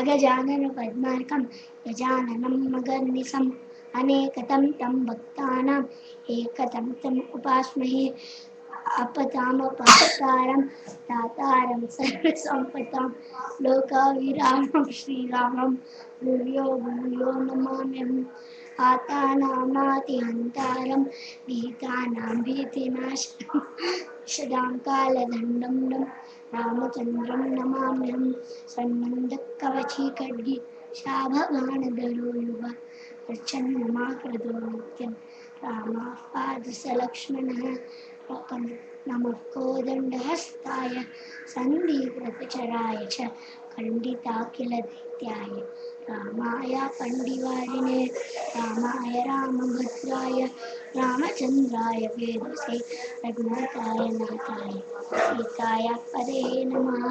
अगजानन पद्मार्कं गजाननं मगर्निशम् अनेकतं तं भक्तानाम् एकतं तम् उपास्महे अपतामपहर्तारं दातारं सर्वसम्पदां लोकाभिरामं श्रीरामं भूयो भूयो नमाम्यहम् आतानामातिहन्तारं भीतानां भीतिनाशनं शदां कालदण्डं रामचन्द्रं नमाम्यहं सन्मन्दकवची खड्गी शाभवानधरो युव अर्चन्नमाकृतो नित्यं रामः पादसलक्ष्मणः नमः कोदण्डहस्ताय सन्धिकृतचराय च खण्डिताखिलदैत्याय रामाय पण्डिवारिणे रामाय रामभद्राय रामचन्द्राय वेदसे रघुनाथाय नाथाय सीताय पदे नमः